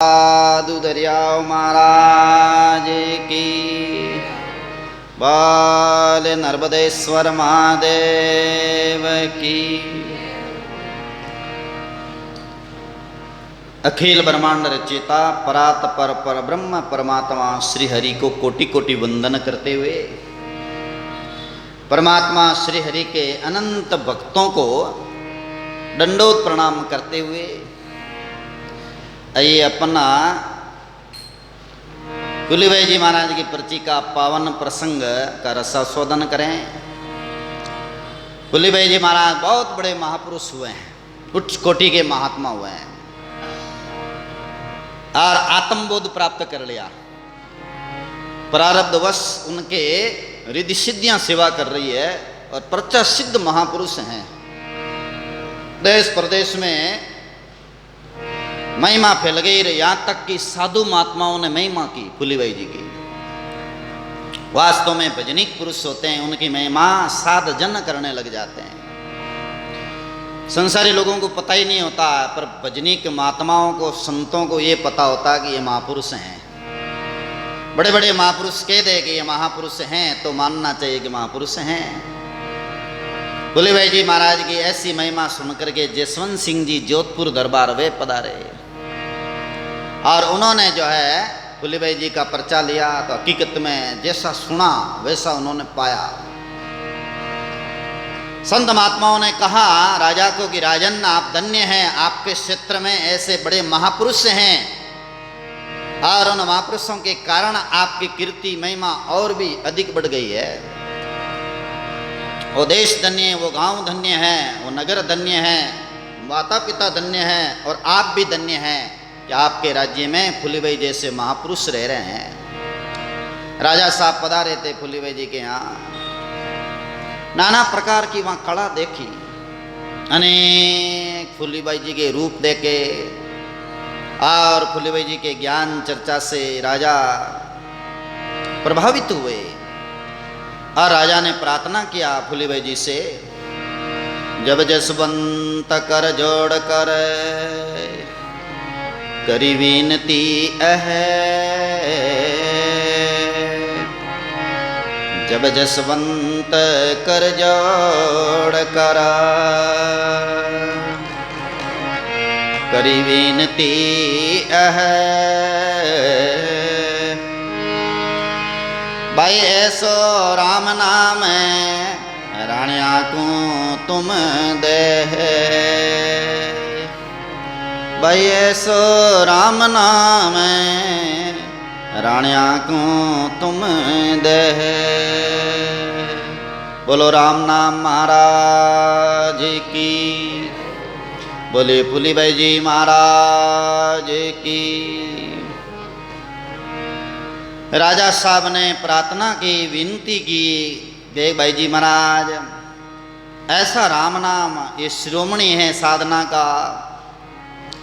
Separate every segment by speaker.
Speaker 1: साधु दरियाव महाराज की, बाल नर्मदेश्वर महादेव की। अखिल ब्रह्मांड रचयिता परात पर ब्रह्म परमात्मा श्री हरि को कोटि कोटि वंदन करते हुए, परमात्मा श्री हरि के अनंत भक्तों को दंडोत प्रणाम करते हुए आइए अपना कुलीबाई जी महाराज की पर्ची का पावन प्रसंग का रसास्वादन करें। कुलीबाई जी महाराज बहुत बड़े महापुरुष हुए हैं, उच्च कोटि के महात्मा हुए हैं और आत्मबोध प्राप्त कर लिया। प्रारब्धवश उनके रिद्धि सिद्धियां सेवा कर रही है और प्रचा सिद्ध महापुरुष हैं। देश प्रदेश में महिमा फैल गई, यहाँ तक कि साधु महात्माओं ने महिमा की कुलीबाई जी की। वास्तव में भजनिक पुरुष होते हैं, उनकी महिमा साध जन करने लग जाते हैं। संसारी लोगों को पता ही नहीं होता, पर भजनिक महात्माओं को, संतों को ये पता होता कि ये महापुरुष हैं। बड़े बड़े महापुरुष कह दे कि ये महापुरुष हैं तो मानना चाहिए कि महापुरुष हैं। कुलीबाई जी महाराज की ऐसी महिमा सुनकर के जसवंत सिंह जी जोधपुर दरबार वे पधारे और उन्होंने जो है कुलीबाई जी का पर्चा लिया तो हकीकत में जैसा सुना वैसा उन्होंने पाया। संत महात्माओं ने कहा राजा को कि राजन आप धन्य हैं, आपके क्षेत्र में ऐसे बड़े महापुरुष हैं और उन महापुरुषों के कारण आपकी कीर्ति महिमा और भी अधिक बढ़ गई है। वो देश धन्य है, वो गांव धन्य है, वो नगर धन्य है, माता पिता धन्य हैं और आप भी धन्य हैं कि आपके राज्य में फुलीबाई जैसे महापुरुष रह रहे हैं। राजा साहब पधारे थे फुलीबाई जी के यहाँ, नाना प्रकार की वहाँ कला देखी, अनेक फुलीबाई जी के रूप देखे और फुलीबाई जी के ज्ञान चर्चा से राजा प्रभावित हुए और राजा ने प्रार्थना किया फुलीबाई जी से, जब जसवंत कर जोड़ कर करी विनती जब जसवंत कर जोड़ कर करी विनती भाई ऐसो राम नाम राणिया को तुम दे, भाई ऐसो राम नाम राणिया को तुम दे। बोलो राम नाम महाराज की, बोले फुलीबाई जी महाराज की। राजा साहब ने प्रार्थना की, विनती की, देख भाई जी महाराज ऐसा राम नाम ये शिरोमणि है, साधना का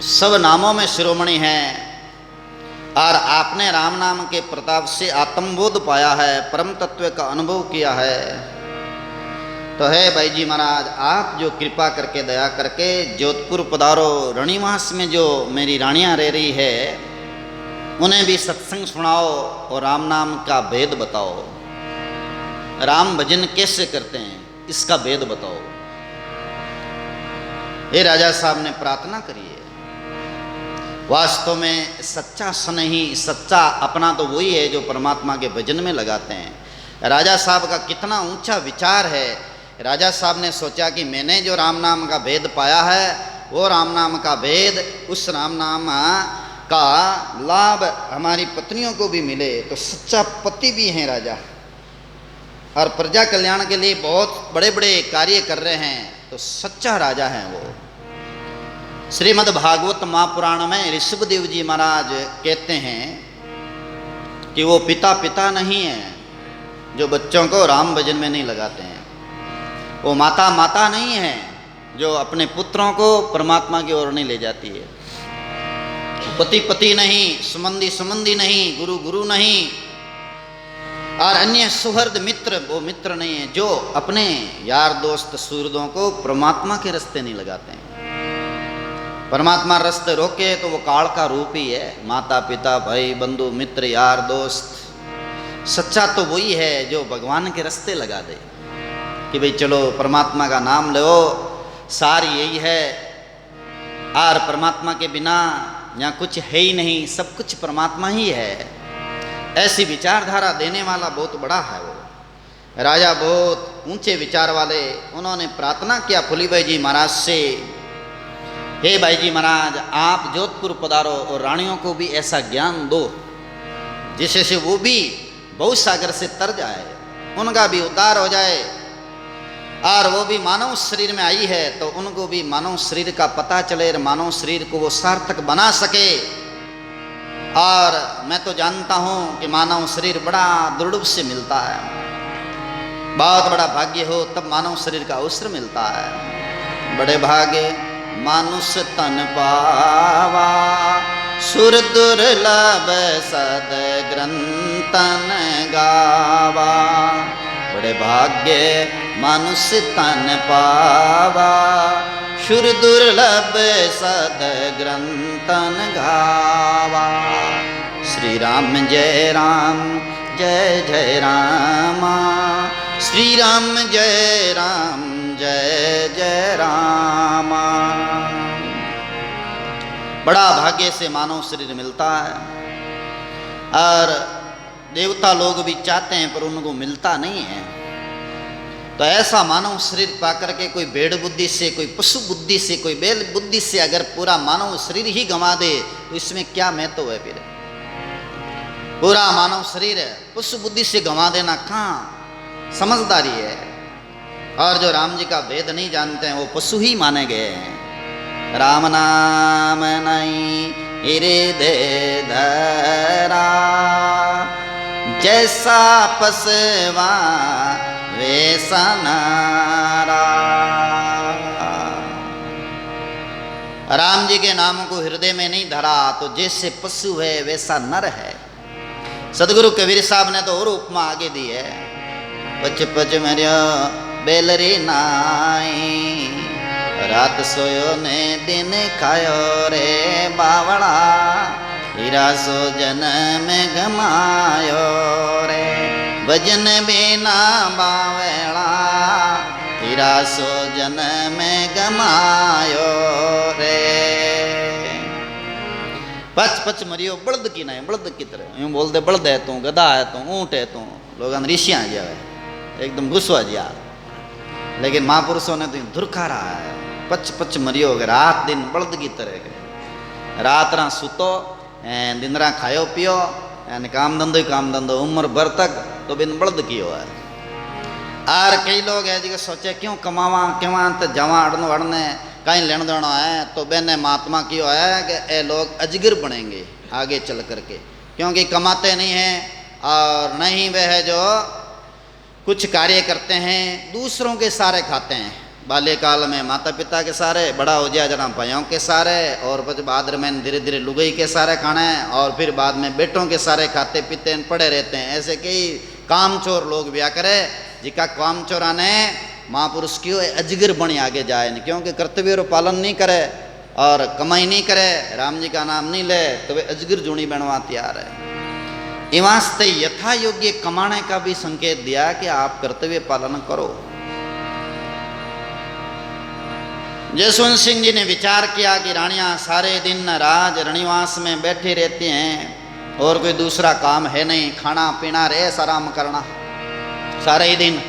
Speaker 1: सब नामों में शिरोमणि है और आपने राम नाम के प्रताप से आत्मबोध पाया है, परम तत्व का अनुभव किया है। तो है भाई जी महाराज आप जो कृपा करके दया करके जोधपुर पधारो, रणिवास में जो मेरी रानियां रह रही है उन्हें भी सत्संग सुनाओ और राम नाम का भेद बताओ, राम भजन कैसे करते हैं इसका भेद बताओ। ये राजा साहब ने प्रार्थना करी है। वास्तव में सच्चा स्नेही, सच्चा अपना तो वही है जो परमात्मा के भजन में लगाते हैं। राजा साहब का कितना ऊंचा विचार है। राजा साहब ने सोचा कि मैंने जो राम नाम का भेद पाया है वो राम नाम का भेद, उस राम नाम का लाभ हमारी पत्नियों को भी मिले तो सच्चा पति भी हैं राजा और प्रजा कल्याण के लिए बहुत बड़े बड़े कार्य कर रहे हैं, तो सच्चा राजा हैं वो। श्रीमद् भागवत महापुराण में ऋषभदेव जी महाराज कहते हैं कि वो पिता नहीं है जो बच्चों को राम भजन में नहीं लगाते हैं, वो माता नहीं है जो अपने पुत्रों को परमात्मा की ओर नहीं ले जाती है, पति नहीं, सुमंदी नहीं, गुरु नहीं और अन्य सुहृद मित्र वो मित्र नहीं है जो अपने यार दोस्त सुहृदों को परमात्मा के रास्ते नहीं लगाते हैं। परमात्मा रास्ते रोके तो वो काल का रूप ही है, माता पिता भाई बंधु मित्र यार दोस्त। सच्चा तो वही है जो भगवान के रास्ते लगा दे कि भाई चलो परमात्मा का नाम लो, सार यही है। और परमात्मा के बिना यहाँ कुछ है ही नहीं, सब कुछ परमात्मा ही है। ऐसी विचारधारा देने वाला बहुत बड़ा है वो राजा, बहुत ऊंचे विचार वाले। उन्होंने प्रार्थना किया फूली भाई जी महाराज से, हे भाई जी महाराज आप जोधपुर पधारो और रानियों को भी ऐसा ज्ञान दो जिससे से वो भी बहुत सागर से तर जाए, उनका भी उद्धार हो जाए। और वो भी मानव शरीर में आई है तो उनको भी मानव शरीर का पता चले और मानव शरीर को वो सार्थक बना सके। और मैं तो जानता हूँ कि मानव शरीर बड़ा दुर्लभ से मिलता है, बहुत बड़ा भाग्य हो तब मानव शरीर का अवसर मिलता है। बड़े भाग्य मानुष तन पावा, सुर दुर्लभ सद ग्रंथन गावा। बड़े भाग्य मानुष तन पावा, सुर दुर्लभ सद ग्रंथन गावा। श्री राम जय राम जय जय रामा, श्री राम जय राम जय जय रामा। बड़ा भाग्य से मानव शरीर मिलता है और देवता लोग भी चाहते हैं पर उनको मिलता नहीं है। तो ऐसा मानव शरीर पाकर के कोई भेड़ बुद्धि से, कोई पशु बुद्धि से, कोई बैल बुद्धि से अगर पूरा मानव शरीर ही गंवा दे तो इसमें क्या महत्व है फिर? पूरा मानव शरीर है पशु बुद्धि से गंवा देना कहाँ समझदारी है। और जो राम जी का भेद नहीं जानते हैं वो पशु ही माने गए हैं। राम नाम नहीं हृदय धरा, जैसा पसवा वैसा नारा। राम जी के नाम को हृदय में नहीं धरा तो जैसे पशु है वैसा नर है। सदगुरु कबीर साहब ने तो और उपमा आगे दी है, पच पच मरियो बेलरी नाई, रात सोयो ने दिन खायो रे बावड़ा, हीरा सो जन्म गमायो रे, भजन बिना बावड़ा, हीरा सो जन्म गमायो रे। पच पच मरियो बड़द की नहीं, बड़द की तरह यूँ बोलते बड़द है तू, गधा है तू, ऊँट है तू, लोग ऋषियाँ जाए एकदम गुस्सा जिया। लेकिन महापुरुषों ने तो धुरखा रहा है, पच पच मरियो रात दिन बड़द की तरह। रात रा सुतो दिन रा खायो पियो काम धंधो उम्र भर तक तो बिन बड़द कियो है। और कई लोग है जो सोचे क्यों कमावा क्यों तो जवा अड़न वड़ने कहीं लेन देना है। तो मैंने महात्मा किया है कि ये लोग अजगर बनेंगे आगे चल करके, क्योंकि कमाते नहीं हैं और नहीं वह जो कुछ कार्य करते हैं दूसरों के सारे खाते हैं। बाल्यकाल में माता पिता के सारे, बड़ा हो जाए जरा भाइयों के सारे, और फिर बाद में धीरे धीरे लुगाई के सारे खाने, और फिर बाद में बेटों के सारे खाते पीते पड़े रहते हैं। ऐसे कई कामचोर लोग ब्याह करे जिका कामचोरा ने महापुरुष क्यों अजगर बने आगे जाए, क्योंकि कर्तव्य और पालन नहीं करे और कमाई नहीं करे, राम जी का नाम नहीं ले तो वे अजगर जूनी बनवा तैयार है। इवास्ते यथा योग्य कमाने का भी संकेत दिया कि आप कर्तव्य पालन करो। जसवंत सिंह जी ने विचार किया कि रानियां सारे दिन राज रनिवास में बैठी रहती हैं और कोई दूसरा काम है नहीं, खाना पीना रेस आराम करना सारे ही दिन,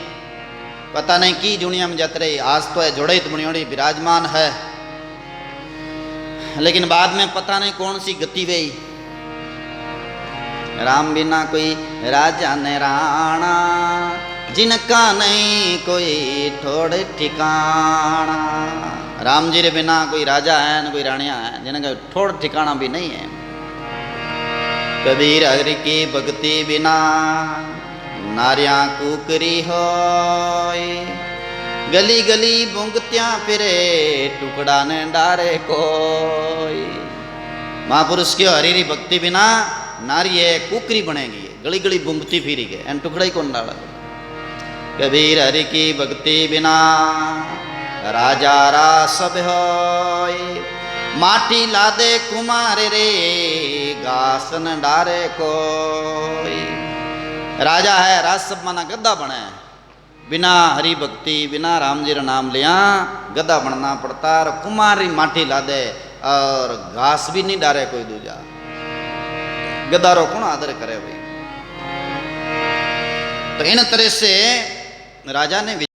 Speaker 1: पता नहीं की दुनिया में जत रही। आज तो है जोड़ित बुनियोड़ी विराजमान है, लेकिन बाद में पता नहीं कौन सी गति गई। राम बिना कोई राजा ने राणा, जिनका नहीं कोई ठोड़ ठिकाना। राम जी रे बिना कोई राजा है न कोई रानियां है जिनका ठोड़ ठिकाना भी नहीं है। कबीर हरि की भक्ति बिना नारियां कुकरी होय, गली गली बुंगत्या फिरे टुकड़ा ने डारे कोई। महापुरुष की हरी भक्ति बिना नारी है कुकरी बनेगी, गली गली बुंगती फिरी गए एन टुकड़ा ही कौन डाला। कबीर हरि की भक्ति बिना राजा रा सब होय, माटी लादे कुमार रे घास न डारे कोई। राजा है राजसभा ना गद्दा बने, बिना हरि भक्ति बिना राम जी रा नाम लिया गद्दा बनना पड़ता। और कुमारी माटी लादे और घास भी नहीं डारे कोई दूजा। गद्दारो कौन आदर करे भाई। तो इन तरह से राजा ने